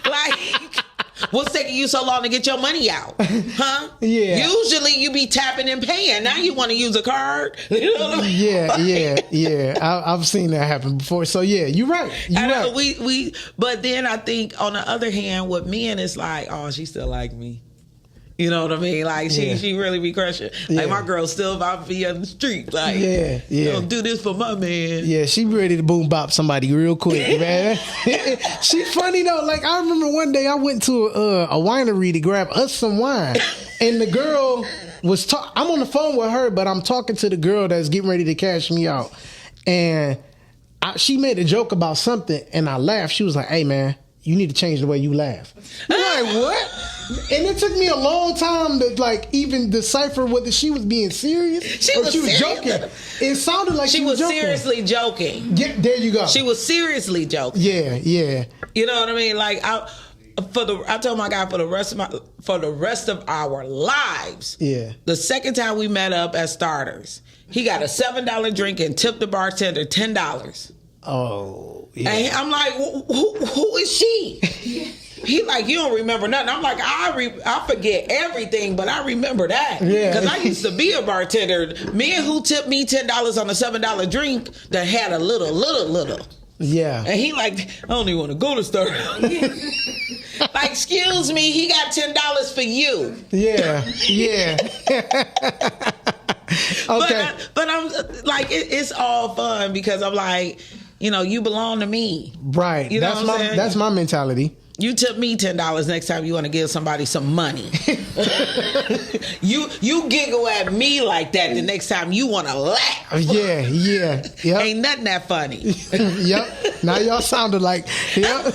like, what's taking you so long to get your money out? Huh? Yeah. Usually you be tapping and paying. Now you want to use a card? You know what I mean? Yeah. I've seen that happen before. So yeah, you're right. You're right. But then I think on the other hand, with men, it's like, oh, she still like me. You know what I mean? Like she really be crushing. Like my girl still about to be on the street. Like don't do this for my man. Yeah, she ready to boom bop somebody real quick, man. She funny though. Like I remember one day I went to a winery to grab us some wine, and the girl was I'm on the phone with her, but I'm talking to the girl that's getting ready to cash me out, and she made a joke about something, and I laughed. She was like, "Hey, man, you need to change the way you laugh." I'm like, what? And it took me a long time to like even decipher whether she was being serious or she was joking. It sounded like she was joking. Seriously joking. Yeah, there you go. She was seriously joking. Yeah. You know what I mean? Like I told my guy for the rest of our lives. Yeah. The second time we met up at Starters, he got a $7 drink and tipped the bartender $10. Oh, yeah. And I'm like, who is she? He like, you don't remember nothing. I'm like, I forget everything, but I remember that. Yeah. Because I used to be a bartender. Me and who tipped me $10 on a $7 drink that had a little. Yeah. And he like, I don't even want to go to Starbucks. Like, excuse me, he got $10 for you. Yeah. Okay. But I'm like, it's all fun because I'm like, you belong to me. Right. You know that's my mentality. You tip me $10 next time you want to give somebody some money. You giggle at me like that the next time you want to laugh. Yeah. Yep. Ain't nothing that funny. Yep. Now y'all sounded like, yep.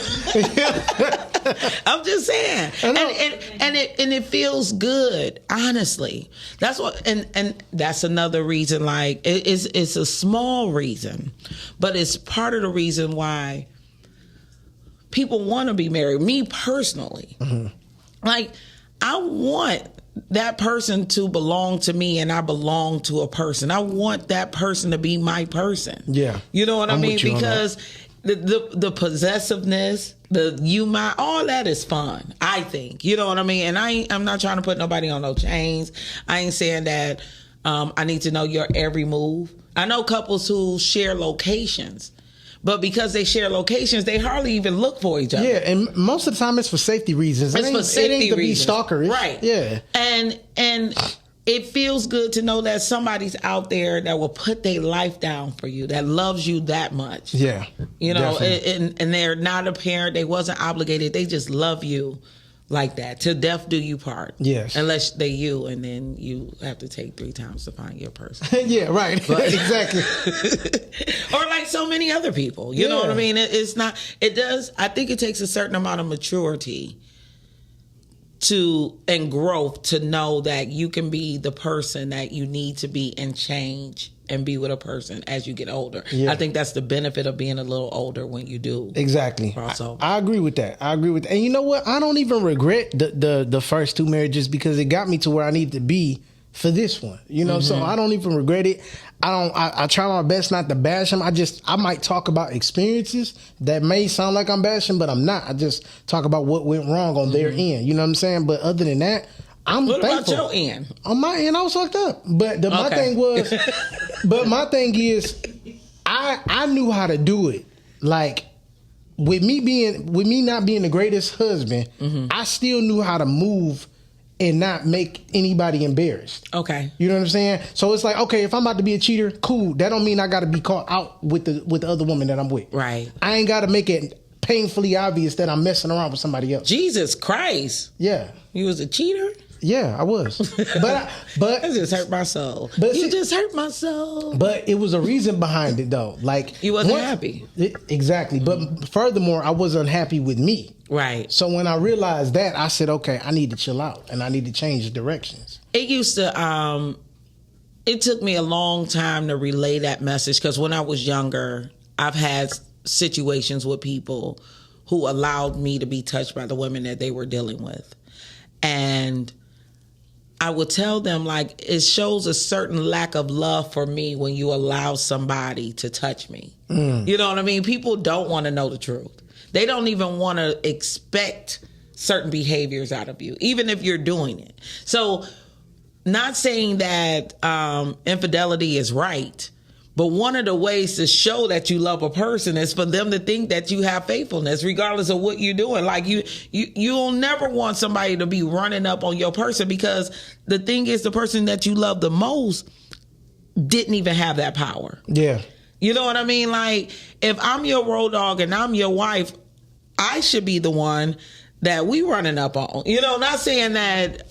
I'm just saying. And it feels good, honestly. That's what and that's another reason, like it's a small reason, but it's part of the reason why people want to be married. Me personally, like I want that person to belong to me, and I belong to a person. I want that person to be my person. Yeah, you know what I mean? Because the possessiveness, all that is fun, I think. You know what I mean? And I'm not trying to put nobody on no chains. I ain't saying that I need to know your every move. I know couples who share locations. But because they share locations, they hardly even look for each other. Yeah, and most of the time it's for safety reasons. It's for safety reasons. To be stalkerish. Right. Yeah. And it feels good to know that somebody's out there that will put their life down for you, that loves you that much. Yeah. And they're not a parent. They wasn't obligated. They just love you like that. Till death do you part. Yes. Unless they you, and then you have to take 3 times to find your person. Yeah, right. But, exactly. Or like so many other people. You know what I mean? It's not, it does, I think it takes a certain amount of maturity and growth to know that you can be the person that you need to be and change and be with a person as you get older. Yeah. I think that's the benefit of being a little older when you do. Exactly. I agree with that. And you know what? I don't even regret the first 2 marriages because it got me to where I need to be for this one. So I don't even regret it. I try my best not to bash them. I might talk about experiences that may sound like I'm bashing, but I'm not. I just talk about what went wrong on their end. You know what I'm saying? But other than that, I'm thankful. What about your end? On my end, I was fucked up. But my thing is, I knew how to do it. Like with me not being the greatest husband, I still knew how to move and not make anybody embarrassed. Okay. You know what I'm saying? So it's like, okay, if I'm about to be a cheater, cool. That don't mean I got to be caught out with the other woman that I'm with. Right. I ain't got to make it painfully obvious that I'm messing around with somebody else. Jesus Christ. Yeah. You was a cheater? Yeah, I was. But that just hurt my soul. But you just hurt my soul. But it was a reason behind it though. Like you wasn't happy. Exactly. But furthermore, I was unhappy with me. Right. So when I realized that, I said, okay, I need to chill out and I need to change directions. It used to it took me a long time to relay that message because when I was younger, I've had situations with people who allowed me to be touched by the women that they were dealing with. And I would tell them, like, it shows a certain lack of love for me when you allow somebody to touch me. You know what I mean? People don't want to know the truth. They don't even want to expect certain behaviors out of you, even if you're doing it. So not saying that infidelity is right, But one of the ways to show that you love a person is for them to think that you have faithfulness, regardless of what you're doing. Like you'll never want somebody to be running up on your person, because the thing is, the person that you love the most didn't even have that power. Yeah. You know what I mean? Like, if I'm your road dog and I'm your wife, I should be the one that we running up on. You know, not saying that,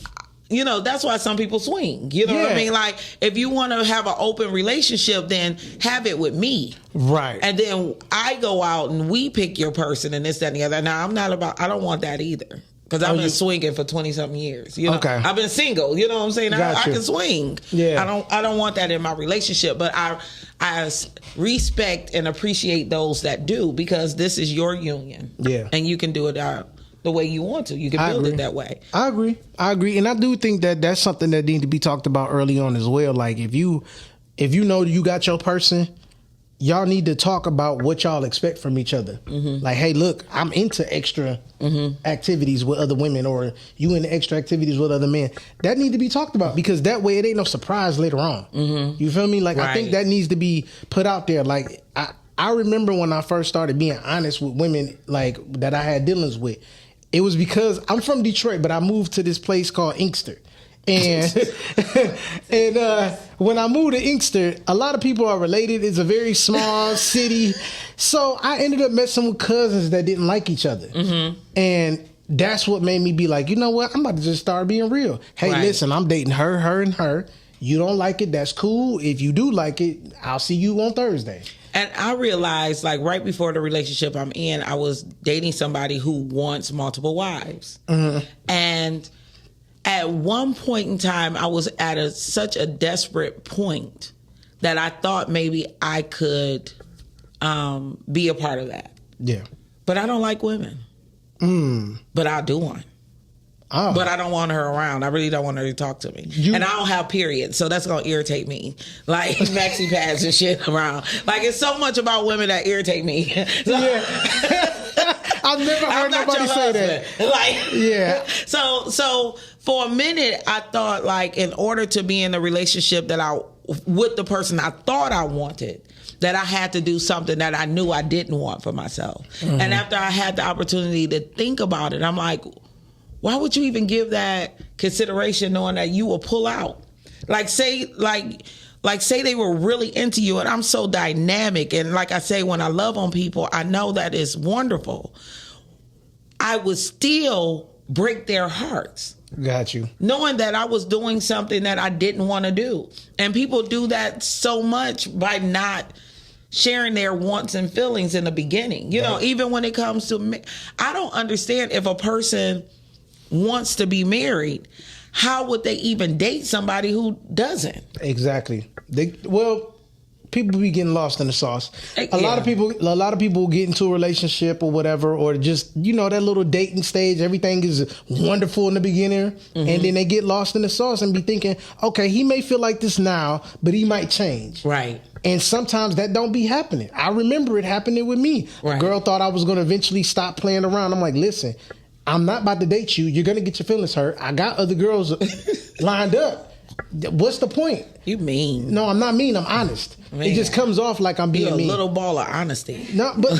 you know, that's why some people swing. You know what I mean? Like, if you want to have an open relationship, then have it with me. Right. And then I go out and we pick your person and this, that, and the other. Now, I don't want that either. Because I've been swinging for 20-something years. You know? Okay. I've been single. You know what I'm saying? I can swing. Yeah. I don't want that in my relationship. But I respect and appreciate those that do, because this is your union. Yeah. And you can do it the way you want to. You can build it that way. I agree. And I do think that that's something that needs to be talked about early on as well. Like, if you know you got your person, y'all need to talk about what y'all expect from each other. Mm-hmm. Like, hey, look, I'm into extra activities with other women, or you into extra activities with other men. That need to be talked about, because that way it ain't no surprise later on. Mm-hmm. You feel me? Like, I think that needs to be put out there. Like, I remember when I first started being honest with women, like, that I had dealings with. It was because I'm from Detroit, but I moved to this place called Inkster. And when I moved to Inkster, a lot of people are related. It's a very small city. So I ended up messing with cousins that didn't like each other. Mm-hmm. And that's what made me be like, you know what? I'm about to just start being real. Hey, listen, I'm dating her, and her. You don't like it, that's cool. If you do like it, I'll see you on Thursday. And I realized, like, right before the relationship I'm in, I was dating somebody who wants multiple wives. Mm-hmm. And at one point in time, I was at such a desperate point that I thought maybe I could be a part of that. Yeah. But I don't like women. But I'll do one. Oh. But I don't want her around. I really don't want her to talk to me. And I don't have periods, so that's going to irritate me. Like, maxi pads and shit around. Like, it's so much about women that irritate me. So, I've never heard nobody say that. Like, yeah. So for a minute, I thought, like, in order to be in a relationship with the person I thought I wanted, that I had to do something that I knew I didn't want for myself. Mm-hmm. And after I had the opportunity to think about it, I'm like, why would you even give that consideration, knowing that you will pull out? Like, say they were really into you, and I'm so dynamic, and like I say, when I love on people, I know that it's wonderful. I would still break their hearts. Got you. Knowing that I was doing something that I didn't want to do. And people do that so much by not sharing their wants and feelings in the beginning. You know, even when it comes to me, I don't understand, if a person wants to be married, how would they even date somebody who doesn't? Exactly. People be getting lost in the sauce. A lot of people get into a relationship or whatever, or just, you know, that little dating stage. Everything is wonderful in the beginning, and then they get lost in the sauce and be thinking, okay, he may feel like this now, but he might change. Right. And sometimes that don't be happening. I remember it happening with me. Right. A girl thought I was going to eventually stop playing around. I'm like, listen, I'm not about to date you. You're going to get your feelings hurt. I got other girls lined up. What's the point? You mean? No, I'm not mean. I'm honest. Man. It just comes off like I'm being mean. You're a little ball of honesty. No, but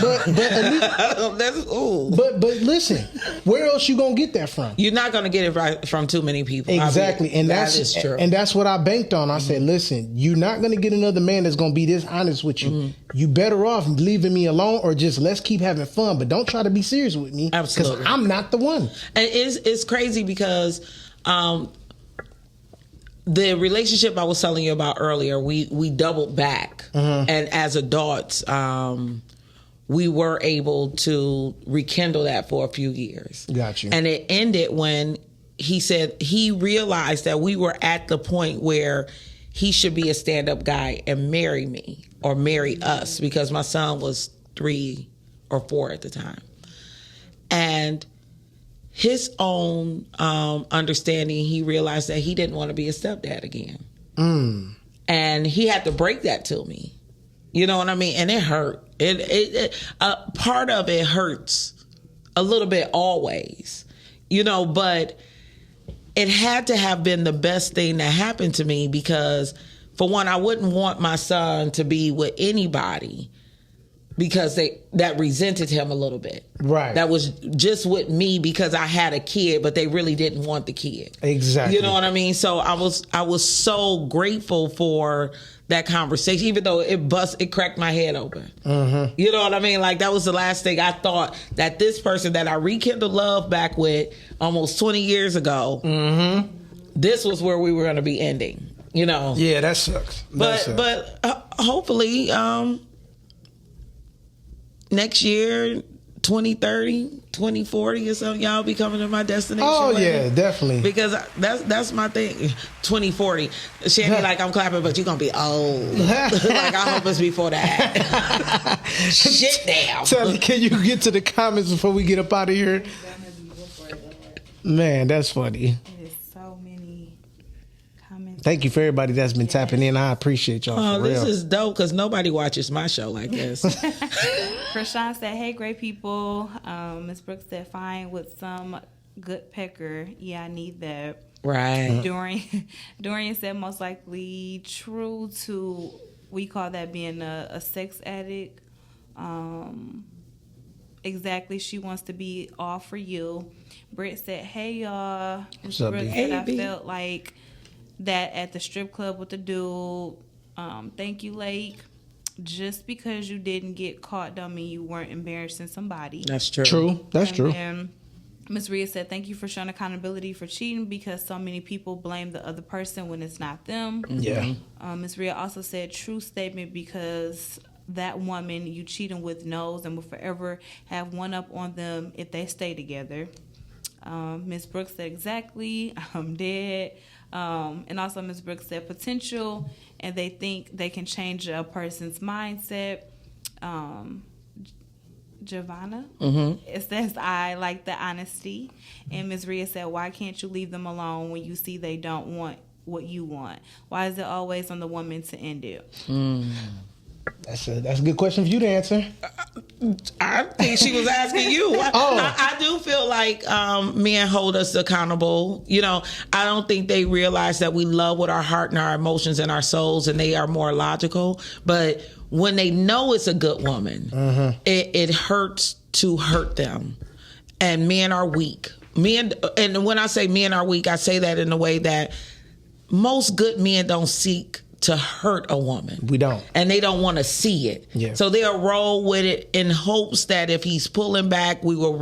listen, where else you gonna get that from? You're not gonna get it from too many people. Exactly, and that is true. And that's what I banked on. I said, listen, you're not gonna get another man that's gonna be this honest with you. Mm-hmm. You better off leaving me alone, or just let's keep having fun, but don't try to be serious with me. Absolutely, because I'm not the one. And it's crazy because the relationship I was telling you about earlier, we doubled back. Mm-hmm. And as adults, we were able to rekindle that for a few years. Gotcha. And it ended when he said he realized that we were at the point where he should be a stand-up guy and marry me, or marry us, because my son was 3 or 4 at the time. And his own understanding, he realized that he didn't want to be a stepdad again. And he had to break that to me. You know what I mean? And it hurt. Part of it hurts a little bit always, you know, but it had to have been the best thing that happened to me, because for one, I wouldn't want my son to be with anybody because that resented him a little bit. Right. That was just with me because I had a kid, but they really didn't want the kid. Exactly. You know what I mean? So I was so grateful for that conversation, even though it cracked my head open. Mm-hmm. You know what I mean? Like, that was the last thing I thought, that this person that I rekindled love back with almost 20 years ago, this was where we were going to be ending. You know? Yeah, that sucks. But hopefully, next year, 2030, 2040 or something, y'all be coming to my destination. Oh, wedding. yeah, definitely. Because that's my thing. 2040. Shandy, like, I'm clapping, but you're going to be old. Like, I hope it's before that. Shit down. Tell, can you get to the comments before we get up out of here? Man, that's funny. There's so many comments. Thank you for everybody that's been tapping in. I appreciate y'all. Oh, for this real. is dope because nobody watches my show like this. Krishan said, "Hey, great people." Miss Brooks said, "Fine with some good pecker. Yeah, I need that." Right. Dorian said, "Most likely true to, we call that being a sex addict. Exactly. She wants to be all for you." Britt said, "Hey, y'all." What's up, Britt B? said, Hey, "I B. felt like that at the strip club with the dude. Thank you, Lake. Just because you didn't get caught don't mean you weren't embarrassing somebody." That's true. True. That's true. And Ms. Rhea said, "Thank you for showing accountability for cheating because so many people blame the other person when it's not them." Yeah. Ms. Rhea also said, "True statement because that woman you cheating with knows and will forever have one up on them if they stay together." Ms. Brooks said, "Exactly. I'm dead." And also Ms. Brooks said, "Potential, and they think they can change a person's mindset." Giovanna, it says, "I like the honesty." And Ms. Rhea said, "Why can't you leave them alone when you see they don't want what you want? Why is it always on the woman to end it?" That's a good question for you to answer. I think she was asking you. I do feel like men hold us accountable. You know, I don't think they realize that we love with our heart and our emotions and our souls, and they are more logical. But when they know it's a good woman, it hurts to hurt them. And men are weak. And when I say men are weak, I say that in a way that most good men don't seek to hurt a woman. We don't. And they don't want to see it. Yeah. So they'll roll with it in hopes that if he's pulling back, we would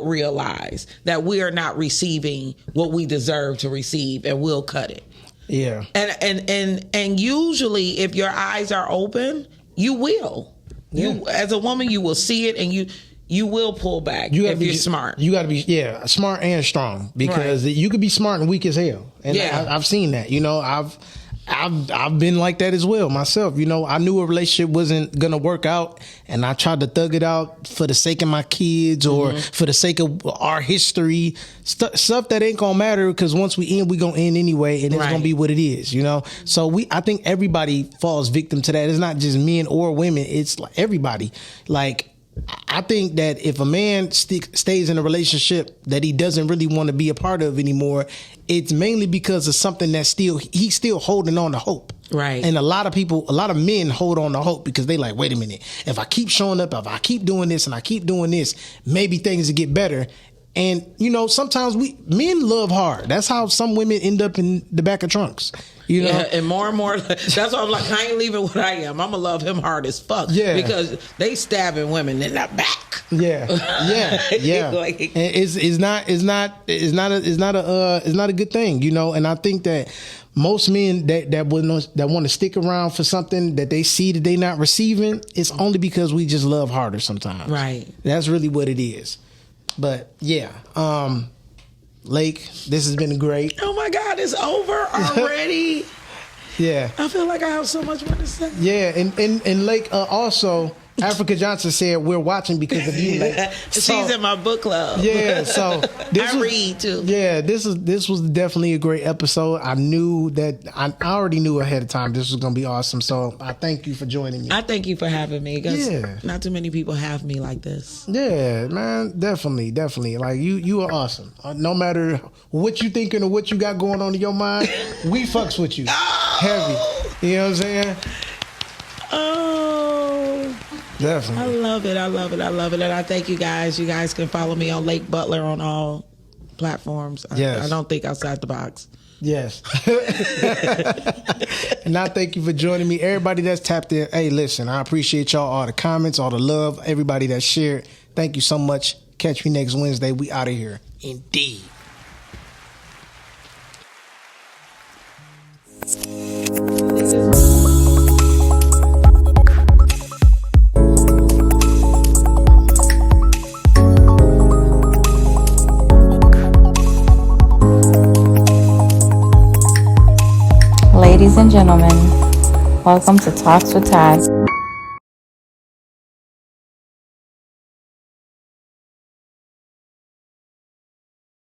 realize that we are not receiving what we deserve to receive, and we'll cut it. Yeah. And usually if your eyes are open, you will. You, as a woman, you will see it, and you will pull back if you're smart. You got to be, smart and strong, because you could be smart and weak as hell. And I've seen that. You know, I've been like that as well myself. You know, I knew a relationship wasn't gonna work out, and I tried to thug it out for the sake of my kids or for the sake of our history. Stuff that ain't gonna matter, because once we end, we gonna end anyway, and it's gonna be what it is. You know, so I think everybody falls victim to that. It's not just men or women. It's like everybody. Like, I think that if a man stays in a relationship that he doesn't really want to be a part of anymore, it's mainly because of something that he's still holding on to hope. Right. And a lot of men hold on to hope because they like, wait a minute, if I keep showing up, if I keep doing this and I keep doing this, maybe things will get better. And, you know, sometimes men love hard. That's how some women end up in the back of trunks. You know? And more. That's why I'm like, I ain't leaving what I am. I'm gonna love him hard as fuck. Yeah. Because they stabbing women in the back. Yeah. Like, It's not a good thing, you know. And I think that most men that want to stick around for something that they see that they not receiving, it's only because we just love harder sometimes. Right. That's really what it is. But Lake, this has been great. oh my God, it's over already. Yeah. I feel like I have so much more to say. Yeah, and Lake, also, Africa Johnson said we're watching because of you, Lake. She's in my book club. Yeah, so I read too. Yeah, this was definitely a great episode. I already knew ahead of time this was gonna be awesome. So I thank you for joining me. I thank you for having me. Because Yeah. not too many people have me like this. Yeah, man, definitely. Like you are awesome. No matter what you thinking or what you got going on in your mind, we fucks with you. heavy. You know what I'm saying? Oh, I Definitely. love it. I love it. I love it. And I thank you guys. You guys can follow me on Lake Butler on all platforms. Yes. I don't think outside the box. Yes. And I thank you for joining me. Everybody that's tapped in, hey, listen, I appreciate y'all, all the comments, all the love, everybody that shared. Thank you so much. Catch me next Wednesday. We out of here. Indeed. Ladies and gentlemen, welcome to Talks with Todd.